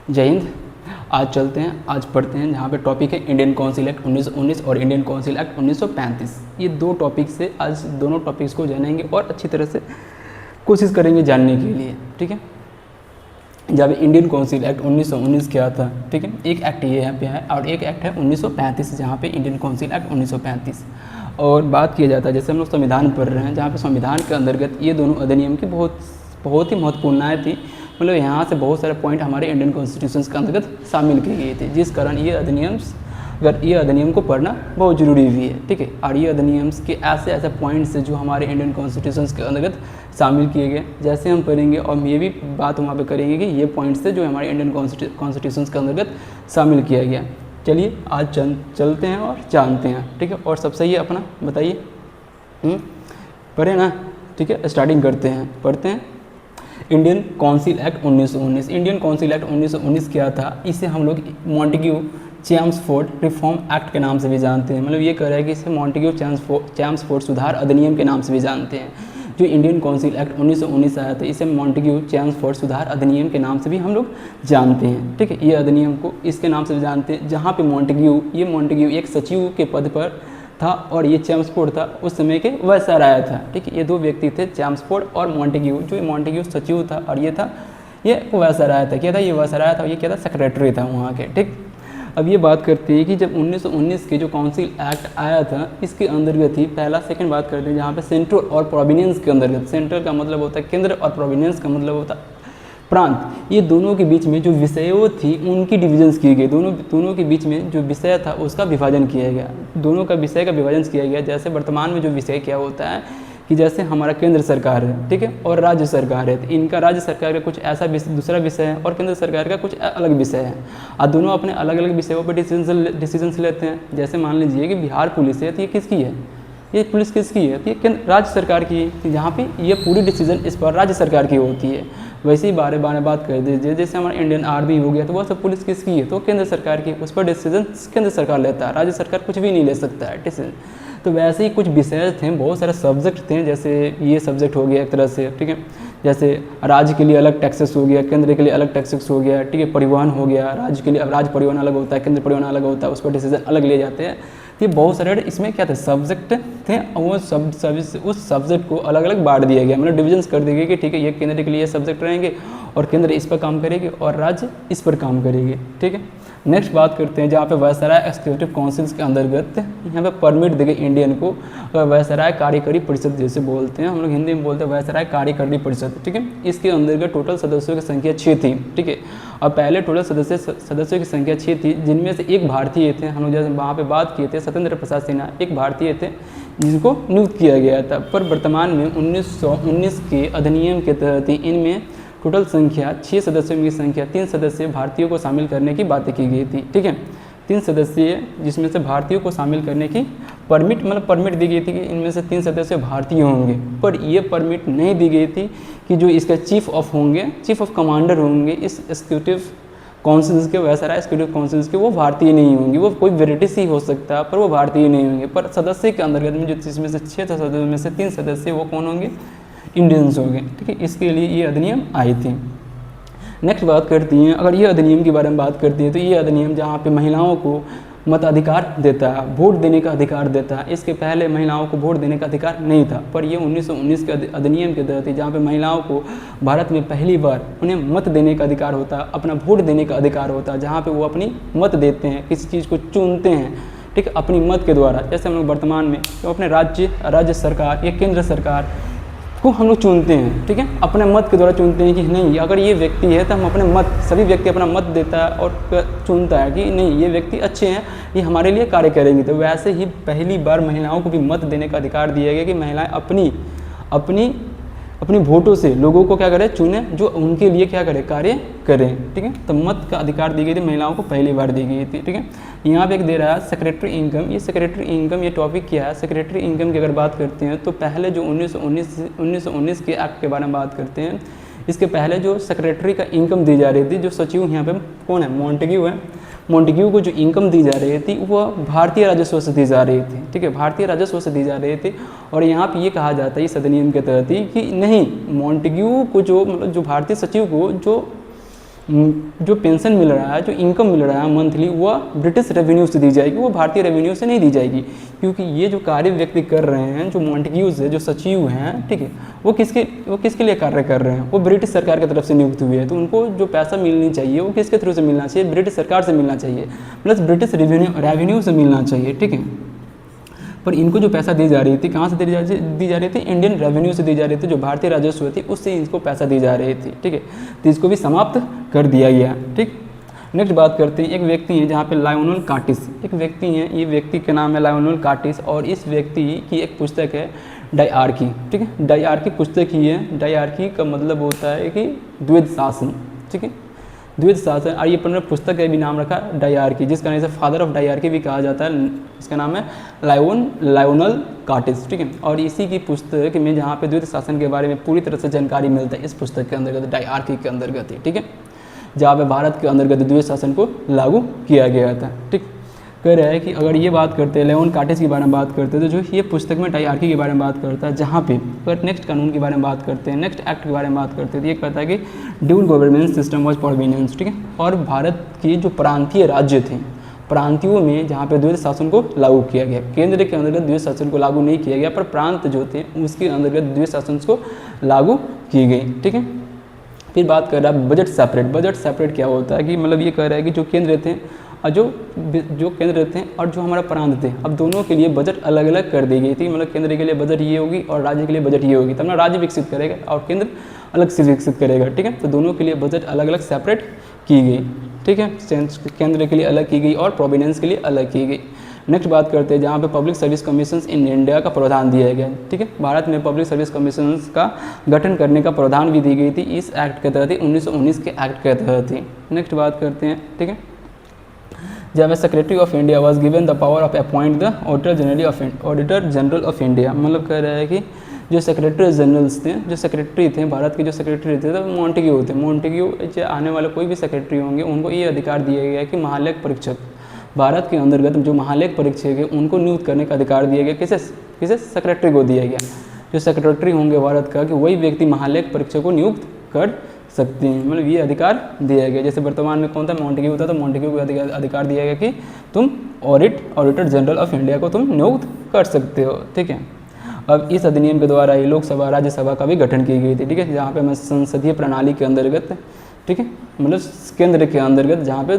जय हिंद। आज चलते हैं, आज पढ़ते हैं जहाँ पे टॉपिक है इंडियन काउंसिल एक्ट 1919 और इंडियन काउंसिल एक्ट 1935। ये दो टॉपिक से आज दोनों टॉपिक्स को जानेंगे और अच्छी तरह से कोशिश करेंगे जानने के लिए। ठीक है, जब इंडियन काउंसिल एक्ट 1919 क्या था, ठीक है, एक एक्ट ये यहाँ पे है और एक एक्ट है 1935 जहाँ पे इंडियन काउंसिल एक्ट 1935। और बात किया जाता है जैसे हम लोग संविधान पढ़ रहे हैं, जहाँ पे संविधान के अंतर्गत ये दोनों अधिनियम की बहुत ही महत्वपूर्णताएँ थी। मतलब यहाँ से बहुत सारे पॉइंट हमारे इंडियन कॉन्स्टिट्यूशन के अंतर्गत शामिल की गई थी, जिस कारण ये अधिनियम को पढ़ना बहुत ज़रूरी भी है। ठीक है, और ये अधिनियम्स के ऐसे पॉइंट्स हैं जो हमारे इंडियन कॉन्स्टिट्यूशन के अंतर्गत शामिल किए गए, जैसे हम पढ़ेंगे और ये भी बात वहाँ पे करेंगे कि ये पॉइंट्स थे जो हमारे इंडियन कॉन्स्टिट्यूशन के अंतर्गत शामिल किया गया। चलिए आज चलते हैं और जानते हैं। ठीक है, और सबसे ये अपना बताइए, पढ़े ना? ठीक है, स्टार्टिंग करते हैं, पढ़ते हैं। Indian council act 1919। Indian council act 1919 क्या था? इसे हम लोग मॉन्टेग्यू चैम्सफोर्ड रिफॉर्म एक्ट के नाम से भी जानते हैं। मतलब ये कह रहा है कि इसे मॉन्टेग्यू चैम्सफोर्ड सुधार अधिनियम के नाम से भी जानते हैं। जो इंडियन काउंसिल एक्ट 1919 आया था, इसे मॉन्टेग्यू चैम्सफोर्ड सुधार अधिनियम के नाम से भी हम लोग जानते हैं। ठीक है, ये अधिनियम को इसके नाम से भी जानते हैं, जहाँ पे मॉन्टेग्यू एक सचिव के पद पर था और ये चैम्सफोर्ड था उस समय के वायसराय था। ठीक है, ये दो व्यक्ति थे, चैम्सफोर्ड और मॉन्टेग्यू। जो मॉन्टेग्यू सचिव था और ये वायसराय था। क्या था? ये वायसराय था, ये क्या था? सेक्रेटरी था वहाँ के। ठीक, अब ये बात करते हैं कि जब 1919 के जो काउंसिल एक्ट आया था, इसके अंतर्गत ही पहला सेकंड बात करते हैं, जहाँ पे सेंट्रल और प्रोविनेंस के अंतर्गत, सेंट्रल का मतलब होता है केंद्र और प्रोविनेंस का मतलब होता है प्रांत, ये दोनों के बीच में जो विषयों थी उनकी डिविजन्स की गई। दोनों के बीच में जो विषय था उसका विभाजन किया गया, दोनों का विषय का विभाजन किया गया। जैसे वर्तमान में जो विषय क्या होता है कि जैसे हमारा केंद्र सरकार है, ठीक है, और राज्य सरकार है, तो इनका राज्य सरकार का कुछ ऐसा दूसरा विषय है और केंद्र सरकार का कुछ अलग विषय है, और दोनों अपने अलग अलग विषयों पर डिसीजन लेते हैं। जैसे मान लीजिए कि बिहार पुलिस है, तो ये किसकी है? ये पुलिस किसकी है? तो ये राज्य सरकार की है, जहाँ पे ये पूरी डिसीजन इस पर राज्य सरकार की होती है। वैसे ही बारे बात कर दीजिए, जैसे हमारा इंडियन आर्मी हो गया, तो वह सब पुलिस किसकी है? तो केंद्र सरकार की, उस पर डिसीजन केंद्र सरकार लेता है, राज्य सरकार कुछ भी नहीं ले सकता है डिसीजन। तो वैसे ही कुछ विषय थे, बहुत सारे सब्जेक्ट थे, जैसे ये सब्जेक्ट हो गया एक तरह से। ठीक है, जैसे राज्य के लिए अलग टैक्सेस हो गया, केंद्र के लिए अलग टैक्सेस हो गया। ठीक है, परिवहन हो गया, राज्य के लिए अब राज्य परिवहन अलग होता है, केंद्र परिवहन अलग होता है, उस पर डिसीजन अलग लिए जाते हैं। ये बहुत सारे इसमें क्या थे? सब्जेक्ट थे, और वो उस सब्जेक्ट को अलग अलग बांट दिया गया, मतलब डिविजन्स कर दिए गए कि ठीक है, ये केंद्र के लिए सब्जेक्ट रहेंगे और केंद्र इस पर काम करेगी और राज्य इस पर काम करेगी। ठीक है, नेक्स्ट बात करते हैं, जहाँ पे वायसराय एग्जीक्यूटिव काउंसिल्स के अंतर्गत यहाँ पे परमिट देंगे इंडियन को वायसराय कार्यकारी परिषद जैसे बोलते हैं, हम लोग हिंदी में बोलते हैं वायसराय कार्यकारी परिषद। ठीक है, इसके अंतर्गत टोटल सदस्यों की संख्या 6 थी। ठीक है, और पहले टोटल सदस्यों की संख्या 6 थी, जिनमें से एक भारतीय थे। हम लोग जैसे वहाँ पे बात किए थे, सत्येंद्र प्रसाद सिन्हा एक भारतीय थे जिनको नियुक्त किया गया था। पर वर्तमान में 1919 के अधिनियम के तहत ही इनमें टोटल संख्या 6 सदस्यों की संख्या 3 सदस्य भारतीयों को शामिल करने की बातें की गई थी। ठीक है, 3 सदस्य जिसमें से भारतीयों को शामिल करने की परमिट दी गई थी कि इनमें से 3 सदस्य भारतीय होंगे। पर यह परमिट नहीं दी गई थी कि जो इसका चीफ ऑफ कमांडर होंगे इस एग्जीक्यूटिव काउंसिल्स के, वायसराय एग्जीक्यूटिव काउंसिल्स के, वो भारतीय नहीं होंगे। वो कोई ब्रिटिश ही हो सकता है पर वो भारतीय नहीं होंगे। पर सदस्य के अंतर्गत में जो इसमें से 6 सदस्यों में से 3 सदस्य वो कौन होंगे? इंडियंस हो गए। ठीक है, इसके लिए ये अधिनियम आई थी। नेक्स्ट बात करती हैं, अगर ये अधिनियम के बारे में बात करती है, तो ये अधिनियम जहाँ पे महिलाओं को मताधिकार देता है, वोट देने का अधिकार देता है। इसके पहले महिलाओं को वोट देने का अधिकार नहीं था, पर ये 1919 के अधिनियम के तहत जहाँ पे महिलाओं को भारत में पहली बार उन्हें मत देने का अधिकार होता है, अपना वोट देने का अधिकार होता है, जहाँ पे वो अपनी मत देते हैं, किसी चीज़ को चुनते हैं। ठीक है, अपनी मत के द्वारा। जैसे हम लोग वर्तमान में तो अपने राज्य सरकार या केंद्र सरकार को हम लोग चुनते हैं। ठीक है, अपने मत के द्वारा चुनते हैं कि नहीं, अगर ये व्यक्ति है तो हम अपने मत, सभी व्यक्ति अपना मत देता है और चुनता है कि नहीं, ये व्यक्ति अच्छे हैं, ये हमारे लिए कार्य करेंगे। तो वैसे ही पहली बार महिलाओं को भी मत देने का अधिकार दिया गया कि महिलाएं अपनी वोटों से लोगों को क्या करें? चुने, जो उनके लिए क्या करें? कार्य करें। ठीक है, तो मत का अधिकार दी गई थी महिलाओं को, पहली बार दी गई थी। ठीक है, यहाँ पे एक दे रहा है सेक्रेटरी इनकम। ये सेक्रेटरी इनकम, ये टॉपिक क्या है? सेक्रेटरी इनकम की अगर बात करते हैं तो पहले जो 1919 के एक्ट के बारे में बात करते हैं, इसके पहले जो सेक्रेटरी का इनकम दी जा रही थी, जो सचिव यहाँ पे कौन है? मॉन्टेग्यू है। मॉन्टेग्यू को जो इनकम दी जा रही थी वह भारतीय राजस्व से दी जा रही थी। ठीक है, भारतीय राजस्व से दी जा रही थी। और यहाँ पे ये कहा जाता है इस अधिनियम के तहत ही कि नहीं, मॉन्टेग्यू को जो, मतलब जो भारतीय सचिव को जो जो पेंशन मिल रहा है, जो इनकम मिल रहा है मंथली, वह ब्रिटिश रेवेन्यू से दी जाएगी, वो भारतीय रेवेन्यू से नहीं दी जाएगी। क्योंकि ये जो कार्य व्यक्ति कर रहे हैं, जो मॉन्टेग्यूज है, जो सचिव हैं, ठीक है, वो किसके लिए कार्य कर रहे हैं, वो ब्रिटिश सरकार की तरफ से नियुक्त हुए हैं। तो उनको जो पैसा मिलनी चाहिए वो किसके थ्रू से मिलना चाहिए, ब्रिटिश सरकार से मिलना चाहिए, प्लस ब्रिटिश रेवेन्यू से मिलना चाहिए, ठीक है। पर इनको जो पैसा दी जा रही थी, कहाँ से दी जा रही थी, इंडियन रेवेन्यू से दी जा रही थी, जो भारतीय राजस्व थी उससे इनको पैसा दी जा रही थी, ठीक है। तो इसको भी समाप्त कर दिया गया, ठीक। नेक्स्ट बात करते हैं, एक व्यक्ति है जहाँ पे लायोनेल कार्टिस, एक व्यक्ति है, ये व्यक्ति का नाम है लायोनेल कार्टिस, और इस व्यक्ति की एक पुस्तक है डायआर्की, ठीक है। डायआर्की पुस्तक ही है। डायआर्की का मतलब होता है कि द्वैध शासन, ठीक है, द्वैध शासन। और ये पुस्तक का भी नाम रखा डायआर्की, जिसका नाम से फादर ऑफ डायआर्की भी कहा जाता है। इसका नाम है लायोनेल कार्टिस, ठीक है। और इसी की पुस्तक में जहाँ पे द्वैध शासन के बारे में पूरी तरह से जानकारी मिलता है, इस पुस्तक के अंतर्गत, डायआर्की के अंतर्गत है, ठीक है, जहाँ पे भारत के अंतर्गत द्वैध शासन को लागू किया गया था, ठीक। कह रहा है कि अगर ये बात करते हैं लायोनेल कार्टिस के बारे में बात करते हैं, तो जो ये पुस्तक में डायआर्की के बारे में बात करता है, जहाँ पे अगर नेक्स्ट कानून के बारे में बात करते हैं, नेक्स्ट एक्ट के बारे में बात करते हैं, तो ये कहता है कि ड्यूल गवर्नेंस सिस्टम वॉज प्रोविनियंस, ठीक है। और भारत की जो प्रांतीय राज्य थे, प्रांतियों में जहाँ पे द्वैध शासन को लागू किया गया, केंद्र के अंतर्गत द्वैध शासन को लागू नहीं किया गया, पर प्रांत जो थे उसके अंतर्गत द्वैध शासन को लागू की गई, ठीक है। फिर बात कर रहा है बजट सेपरेट। बजट सेपरेट क्या होता है कि मतलब ये कह रहा है कि जो केंद्र थे और जो केंद्र थे और जो हमारा प्रांत थे, अब दोनों के लिए बजट अलग अलग कर दी गई थी। मतलब केंद्र के लिए बजट ये होगी और राज्य के लिए बजट ये होगी, तब ना राज्य विकसित करेगा और केंद्र अलग से विकसित करेगा, ठीक है। तो दोनों के लिए बजट अलग अलग सेपरेट की गई, ठीक है। केंद्र के लिए अलग की गई और प्रोविडेंस के लिए अलग की गई। नेक्स्ट बात करते हैं जहाँ पे public service commission in India का प्रावधान दिया गया, ठीक है। भारत में पब्लिक सर्विस कमीशन का गठन करने का प्रावधान भी दी गई थी, इस एक्ट के तहत ही, 1919 के एक्ट के तहत ही। नेक्स्ट बात करते हैं, ठीक है, जहाँ पे secretary of India was given the power of appoint the auditor general of India. मतलब कह रहा है कि जो सेक्रेटरी जनरल्स थे, जो सेक्रेटरी थे भारत के, जो सेक्रेटरी थे तो मॉन्टेग्यू थे। मॉन्टेग्यू जो आने वाले कोई भी सेक्रेटरी होंगे उनको ये अधिकार दिया गया कि महालेख परीक्षक, भारत के अंतर्गत जो महालेख परीक्षक है उनको नियुक्त करने का अधिकार दिया गया। किसे सेक्रेटरी को दिया गया। जो सेक्रेटरी होंगे भारत का, कि वही व्यक्ति महालेख परीक्षक को नियुक्त कर सकते हैं, मतलब ये अधिकार दिया गया। जैसे वर्तमान में कौन था, मॉन्टेग्यू था, तो मॉन्टेग्यू को अधिकार दिया गया कि तुम ऑडिटर जनरल ऑफ इंडिया को तुम नियुक्त कर सकते हो, ठीक है। अब इस अधिनियम के द्वारा ही लोकसभा राज्यसभा का भी गठन की गई थी, ठीक है, जहाँ पे मैं संसदीय प्रणाली के अंतर्गत, ठीक है, मतलब केंद्र के अंतर्गत जहाँ पे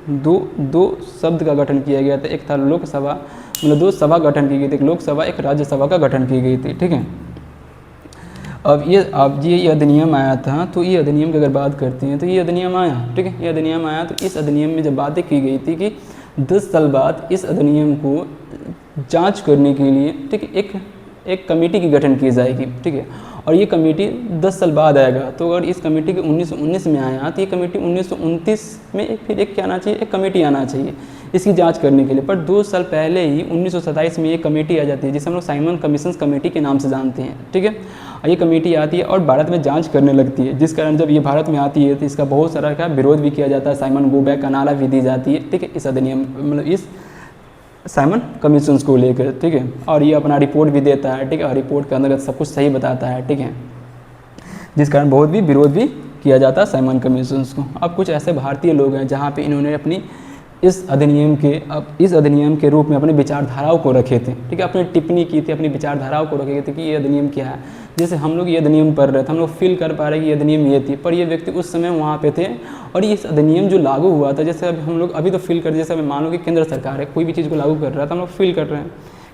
दो शब्द का गठन किया गया था। एक था लोकसभा, मतलब दो सभा गठन की गई थी, एक लोकसभा एक राज्यसभा का गठन की गई थी, ठीक है। अब ये अधिनियम आया था, तो ये अधिनियम की अगर बात करते हैं तो ये अधिनियम आया, ठीक है, ये अधिनियम आया। तो इस अधिनियम में जब बातें की गई थी कि 10 साल बाद इस अधिनियम को जांच करने के लिए, ठीक है, एक कमेटी की गठन की जाएगी, ठीक है। और ये कमेटी 10 साल बाद आएगा। तो अगर इस कमेटी के 1919 में आया तो ये कमेटी 1929 में फिर एक क्या आना चाहिए, एक कमेटी आना चाहिए इसकी जांच करने के लिए। पर 2 साल पहले ही 1927 में ये कमेटी आ जाती है, जिसे हम लोग साइमन कमीशन कमेटी के नाम से जानते हैं, ठीक है। और ये कमेटी आती है और भारत में जांच करने लगती है, जिस कारण जब ये भारत में आती है तो इसका बहुत सारा क्या विरोध भी किया जाता है, साइमन गो बैक का नारा भी दी जाती है, ठीक है, इस अधिनियम मतलब इस साइमन कमीशंस को लेकर, ठीक है। और ये अपना रिपोर्ट भी देता है, ठीक है, और रिपोर्ट के अंदर सब कुछ सही बताता है, ठीक है, जिस कारण बहुत भी विरोध भी किया जाता है साइमन कमीशंस को। अब कुछ ऐसे भारतीय लोग हैं जहाँ पे इन्होंने अपनी इस अधिनियम के रूप में अपने विचारधाराओं को रखे थे, ठीक है, अपनी टिप्पणी की थी, अपनी विचारधाराओं को रखे थे कि ये अधिनियम क्या है। जैसे हम लोग ये अधिनियम पढ़ रहे थे, हम लोग फील कर पा रहे कि ये अधिनियम ये थी, पर ये व्यक्ति उस समय वहाँ पे थे और इस अधिनियम जो लागू हुआ था, जैसे अब हम लोग अभी तो फील कर, जैसे मान लो कि केंद्र सरकार है कोई भी चीज़ को लागू कर रहा है तो हम लोग फील कर रहे हैं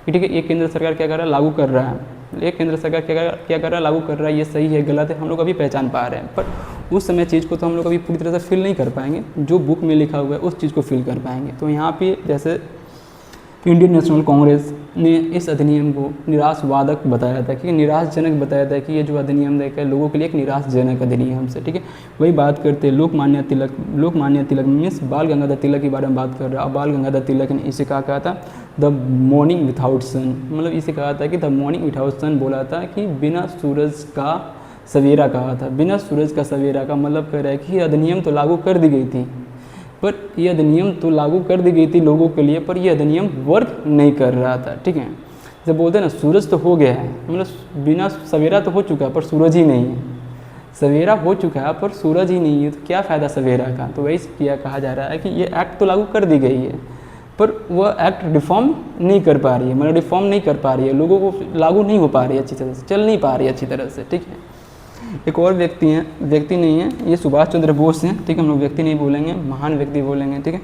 कि ठीक है ये केंद्र सरकार क्या कर रहा है, लागू कर रहा है, ये केंद्र सरकार क्या कर रहा है, लागू कर रहा है, ये सही है गलत है, हम लोग अभी पहचान पा रहे हैं। पर उस समय चीज़ को तो हम लोग अभी पूरी तरह से फील नहीं कर पाएंगे, जो बुक में लिखा हुआ है उस चीज़ को फील कर पाएंगे। तो यहाँ पे जैसे इंडियन नेशनल कांग्रेस ने इस अधिनियम को निराशवादक बताया था, कि निराशजनक बताया था कि ये जो अधिनियम देखा लोगों के लिए एक निराशजनक अधिनियम से, ठीक है। वही बात करते हैं लोकमान्य तिलक मीन्स बाल गंगाधर तिलक के बारे में बात कर रहा है। अब बाल गंगाधर तिलक ने इसे कहा था द मॉर्निंग विथआउट सन, मतलब इसे कहा था कि द मॉर्निंग विथआउट सन बोला था कि बिना सूरज का सवेरा कहा था। बिना सूरज का सवेरा का मतलब कह रहा है कि अधिनियम तो लागू कर दी गई थी, पर यह अधिनियम तो लागू कर दी गई थी लोगों के लिए, पर यह अधिनियम वर्क नहीं कर रहा था, ठीक है। जब बोलते हैं ना सूरज तो हो गया है, मतलब बिना सवेरा तो हो चुका है पर सूरज ही नहीं है, सवेरा हो चुका है पर सूरज ही नहीं है, तो क्या फ़ायदा सवेरा का। तो वही किया कहा जा रहा है कि ये एक्ट तो लागू कर दी गई है पर वह एक्ट रिफॉर्म नहीं कर पा रही है, मतलब रिफॉर्म नहीं कर पा रही है, लोगों को लागू नहीं हो पा रही है अच्छी तरह से, चल नहीं पा रही है अच्छी तरह से, ठीक है। एक और व्यक्ति हैं, व्यक्ति नहीं है, ये सुभाष चंद्र बोस हैं, ठीक है, हम लोग व्यक्ति नहीं बोलेंगे, महान व्यक्ति बोलेंगे, ठीक है।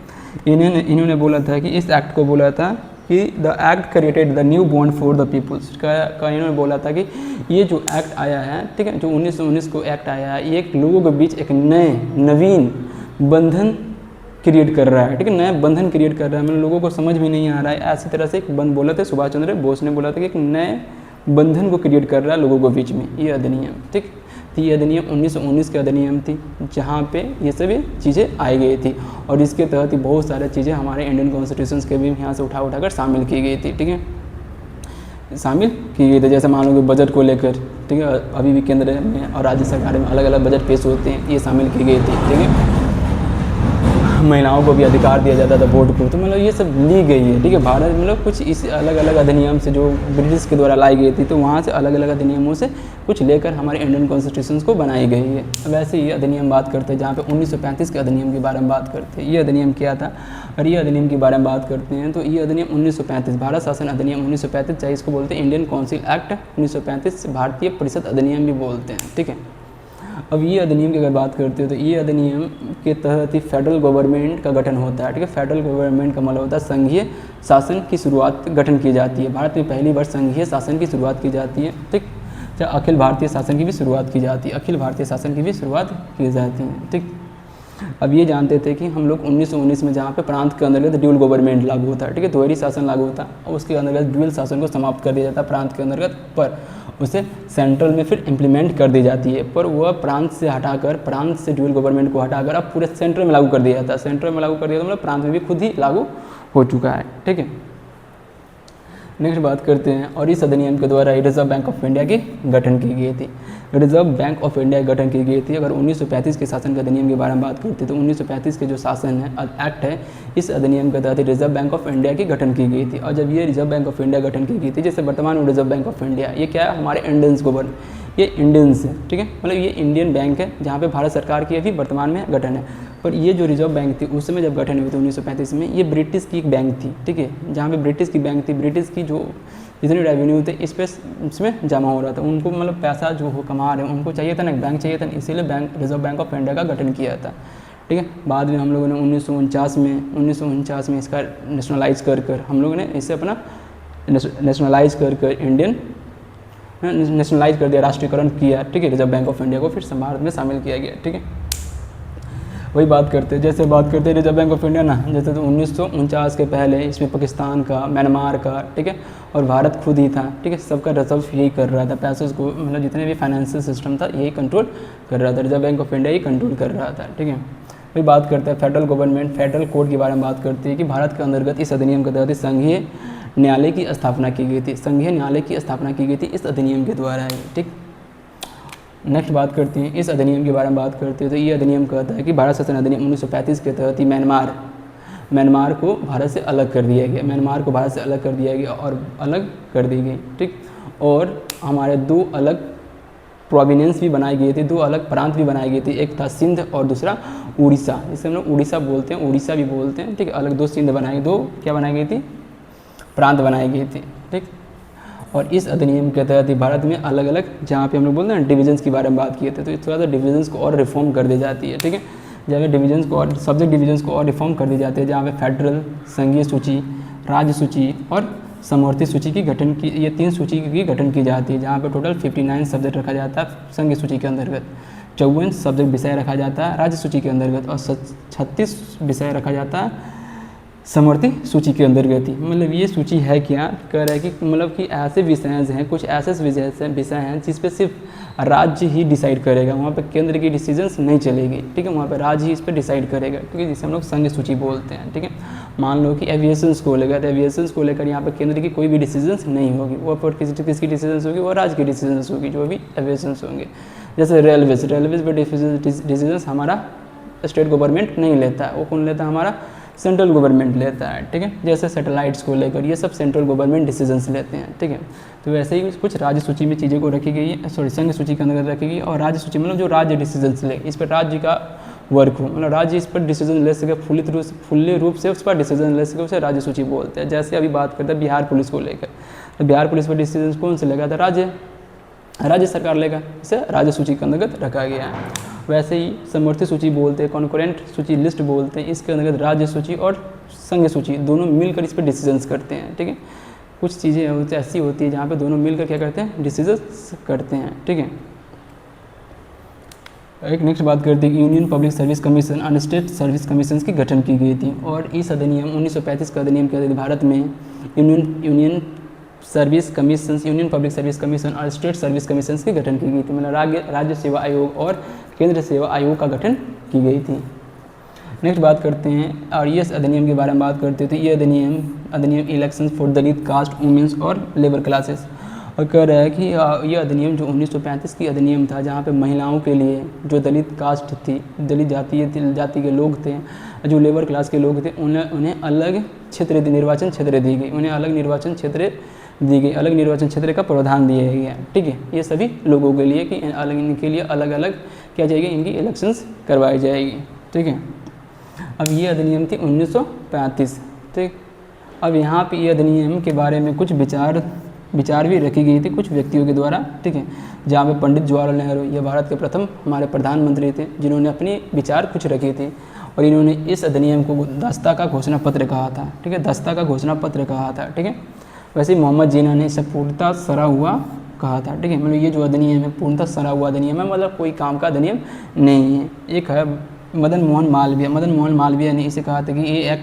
इन्होंने बोला था कि इस एक्ट को बोला था कि the act created the new bond for the peoples का इन्होंने बोला था कि ये जो एक्ट आया है, ठीक है, जो 1919 को एक्ट आया है, ये एक लोगों के बीच एक नवीन बंधन क्रिएट कर रहा है, ठीक है, नया बंधन क्रिएट कर रहा है, मतलब लोगों को समझ में नहीं आ रहा है, ऐसी तरह से एक बंद बोला था सुभाष चंद्र बोस ने, बोला था कि एक नए बंधन को क्रिएट कर रहा है लोगों के बीच में ये अधिनियम, ठीक। तो ये अधिनियम 1919 के अधिनियम थी जहाँ पे ये सभी चीज़ें आई गई थी और इसके तहत ही बहुत सारी चीज़ें हमारे इंडियन कॉन्स्टिट्यूशन के भी यहाँ से उठाकर शामिल की गई थी, ठीक है, शामिल की गई थी। जैसे मान लो कि बजट को लेकर, ठीक है, अभी भी केंद्र में और राज्य सरकार में अलग अलग बजट पेश होते हैं, ये शामिल की गई थी, ठीक है। महिलाओं को भी अधिकार दिया जाता था वोट को, तो मतलब ये सब ली गई है, ठीक है। भारत मतलब कुछ इस अलग अलग अधिनियम से जो ब्रिटिश के द्वारा लाई गई थी, तो वहाँ से अलग अलग अधिनियमों से कुछ लेकर हमारे इंडियन कॉन्स्टिट्यूशन को बनाई गई है। वैसे ये अधिनियम बात करते हैं जहाँ पे 1935 के अधिनियम के बारे में बात करते हैं, ये अधिनियम क्या था और ये अधिनियम के बारे में बात करते हैं। तो ये अधिनियम 1935 भारत शासन अधिनियम 1935, चाहे इसको बोलते हैं इंडियन काउंसिल एक्ट 1935, भारतीय परिषद अधिनियम भी बोलते हैं, ठीक है। अब ये अधिनियम की अगर बात करते हो तो ये अधिनियम के तहत ही फेडरल गवर्नमेंट का गठन होता है, ठीक है। फेडरल गवर्नमेंट का मतलब होता है संघीय शासन की शुरुआत गठन की जाती है। भारत में पहली बार संघीय शासन की शुरुआत की जाती है, ठीक। चाहे अखिल भारतीय शासन की भी शुरुआत की जाती है, अखिल भारतीय शासन की भी शुरुआत की जाती है, ठीक। अब ये जानते थे कि हम लोग 1919 में जहाँ पे प्रांत के अंतर्गत ड्यूल गवर्नमेंट लागू होता है, ठीक है, द्वैरी शासन लागू होता है और उसके अंतर्गत ड्यूल शासन को समाप्त कर दिया जाता है प्रांत के अंतर्गत, पर उसे सेंट्रल में फिर इम्प्लीमेंट कर दी जाती है। पर वह प्रांत से हटाकर, प्रांत से ड्यूल गवर्नमेंट को हटाकर अब पूरे सेंट्रल में लागू कर दिया जाता है। सेंट्रल में लागू कर दिया तो मतलब प्रांत में भी खुद ही लागू हो चुका है, ठीक है। नेक्स्ट बात करते हैं, और इस अधिनियम के द्वारा रिजर्व बैंक ऑफ इंडिया की गठन की गई थी। रिजर्व बैंक ऑफ इंडिया की गठन की गई थी। अगर 1935 के शासन के अधिनियम के बारे में बात करते हैं तो 1935 के जो शासन है, एक्ट है, इस अधिनियम के तहत रिजर्व बैंक ऑफ इंडिया की गठन की गई थी। और जब ये रिजर्व बैंक ऑफ इंडिया गठन की गई थी, जैसे वर्तमान में रिजर्व बैंक ऑफ इंडिया, ये क्या है, हमारे इंडियंस गवर्न, ये इंडियंस है, ठीक है, मतलब ये इंडियन बैंक है जहाँ पे भारत सरकार की अभी वर्तमान में गठन है। पर ये जो रिजर्व बैंक थी उस समय जब गठन हुई थी 1935 में, ये ब्रिटिश की एक बैंक थी, ठीक है, जहाँ पे ब्रिटिश की बैंक थी, ब्रिटिश की जो जितने रेवेन्यू थे इसमें जमा हो रहा था, उनको मतलब पैसा जो हो कमा रहे हैं उनको चाहिए था ना, बैंक चाहिए था, इसीलिए bank reserve bank of India का गठन किया था, ठीक है। बाद में हम लोगों ने 1949 में इसका नेशनलाइज कर हम लोगों ने इसे अपना नेशनलाइज कर इंडियन नेशनलाइज कर दिया, राष्ट्रीयकरण किया, ठीक है। रिजर्व बैंक ऑफ इंडिया को फिर भारत में शामिल किया गया, ठीक है। वही बात करते हैं, जैसे बात करते हैं रिजर्व बैंक ऑफ इंडिया ना, जैसे तो 1949 के पहले इसमें पाकिस्तान का, म्यांमार का, ठीक है, और भारत खुद ही था, ठीक है, सबका रिजर्व यही कर रहा था, पैसे को मतलब जितने भी फाइनेंशियल सिस्टम था यही कंट्रोल कर रहा था, reserve bank of India he control कर रहा था, ठीक है। वही बात करते हैं फेडरल गवर्नमेंट, फेडरल कोड के बारे में बात करती है कि भारत के अंतर्गत इस अधिनियम के तहत संघीय न्यायालय की स्थापना की गई थी, संघीय न्यायालय की स्थापना की गई थी इस अधिनियम के द्वारा ही, ठीक। नेक्स्ट बात करते हैं, इस अधिनियम के बारे में बात करते हैं तो ये अधिनियम कहता है कि भारत शासन अधिनियम 1935 के तहत ही म्यांमार को भारत से अलग कर दिया गया, म्यांमार को भारत से अलग कर दिया गया और अलग कर दी गई, ठीक। और हमारे दो अलग प्रोविनेंस भी बनाई गई थी, दो अलग प्रांत भी बनाई गई थी, एक था सिंध और दूसरा उड़ीसा, जिसे हम लोग उड़ीसा बोलते हैं, उड़ीसा भी बोलते हैं, ठीक है। अलग दो सिंध बनाई, दो क्या बनाई गई थी, प्रांत बनाई गई थी, ठीक। और इस अधिनियम के तहत ही भारत में अलग अलग, जहाँ पे हम लोग बोलते हैं डिविजन्स के बारे में बात किए थे, तो थोड़ा सा डिविजन्स को और रिफॉर्म कर दी जाती है, ठीक है। जहाँ डिविजन्स को और सब्जेक्ट डिविजन्स को और रिफॉर्म कर दी जाती है, जहाँ पे फेडरल, संघीय सूची, राज्य सूची और समवर्ती सूची की गठन की, ये 3 सूची की गठन की जाती है, जहाँ पे टोटल 59 सब्जेक्ट रखा जाता है संघीय सूची के अंतर्गत, 54 सब्जेक्ट विषय रखा जाता है राज्य सूची के अंतर्गत और 36 विषय रखा जाता है समवर्ती सूची के अंतर्गत ही। मतलब ये सूची है क्या, कह रहा है कि मतलब कि ऐसे विषय हैं, कुछ ऐसे विषय हैं जिस पे सिर्फ राज्य ही डिसाइड करेगा, वहाँ पे केंद्र की डिसीजंस नहीं चलेगी, ठीक है, वहाँ पे राज्य ही इस पर डिसाइड करेगा, क्योंकि जिसे हम लोग संघ सूची बोलते हैं, ठीक है। मान लो कि एविएशंस को लेकर, तो एविएशंस को लेकर यहाँ पे केंद्र की कोई भी डिसीजंस नहीं होगी, वो पर किसकी डिसीजंस होगी, वो राज्य की डिसीजंस होगी, जो भी एविएशंस होंगे। जैसे रेलवेज पर डिसीजंस हमारा स्टेट गवर्नमेंट नहीं लेता है, वो कौन लेता है, हमारा सेंट्रल गवर्नमेंट लेता है, ठीक है। जैसे सैटेलाइट्स को लेकर ये सब सेंट्रल गवर्नमेंट डिसीजंस लेते हैं, ठीक है। तो वैसे ही कुछ राज्य सूची में चीज़ों को रखी गई है, सॉरी संघ सूची के अंदर रखी गई। और राज्य सूची मतलब जो राज्य डिसीजंस ले, इस पर राज्य का वर्क हो, मतलब राज्य इस पर डिसीजन ले सके, फुल्ली रूप से उस पर डिसीजन ले सके, उसे राज्य सूची बोलते हैं। जैसे अभी बात करते हैं बिहार पुलिस को लेकर, तो बिहार पुलिस पर डिसीजन कौन से लेगा था, राज्य सरकार लेगा, इसे राज्य सूची के अंतर्गत रखा गया है। वैसे ही समवर्ती सूची बोलते हैं, कॉन्करेंट सूची लिस्ट बोलते हैं, इसके अंतर्गत राज्य सूची और संघ सूची दोनों मिलकर इस पर डिसीजंस करते हैं, ठीक है। कुछ चीज़ें ऐसी होती है जहाँ पे दोनों मिलकर क्या करते हैं, डिसीजंस करते हैं, ठीक है। एक नेक्स्ट बात करते हैं कि यूनियन पब्लिक सर्विस कमीशन और स्टेट सर्विस कमीशन की गठन की गई थी। और इस अधिनियम 1935 का अधिनियम के तहत भारत में union service commission, union public service commission और स्टेट सर्विस कमीशन की गठन की गई थी, मतलब राज्य सेवा आयोग और केंद्र सेवा आयोग का गठन की गई थी। नेक्स्ट बात करते हैं और ये अधिनियम के बारे में बात करते हैं। तो ये अधिनियम election for Dalit caste, womens और लेबर क्लासेस, और कह रहा है कि ये अधिनियम जो 1935 की अधिनियम था, जहाँ पे महिलाओं के लिए जो दलित कास्ट थी, दलित जाति के लोग थे, जो लेबर क्लास के लोग थे, उन्हें अलग क्षेत्र, निर्वाचन क्षेत्र दी गई, उन्हें अलग निर्वाचन क्षेत्र दी गई, अलग निर्वाचन क्षेत्र का प्रावधान दिया गया, ठीक है। ये सभी लोगों के लिए कि इनके लिए अलग अलग क्या जाएगी, इनकी इलेक्शंस करवाई जाएगी, ठीक है। अब ये अधिनियम थी 1935, ठीक। अब यहाँ पे ये अधिनियम के बारे में कुछ विचार भी रखी गई थी कुछ व्यक्तियों के द्वारा, ठीक है। जहाँ पे पंडित जवाहरलाल नेहरू, ये भारत के प्रथम हमारे प्रधानमंत्री थे, जिन्होंने अपनी विचार कुछ रखे थे, और इन्होंने इस अधिनियम को दस्ता का घोषणा पत्र कहा था, ठीक है, दस्ता का घोषणा पत्र कहा था, ठीक है। वैसे ही मोहम्मद जिन्ना ने इसे पूर्णतः सरा हुआ कहा था, ठीक है। मतलब ये जो अधिनियम है पूर्णतः सरा हुआ अधिनियम है, मतलब कोई काम का अधिनियम नहीं है। एक है मदन मोहन मालवीय ने इसे कहा था कि ये एक्ट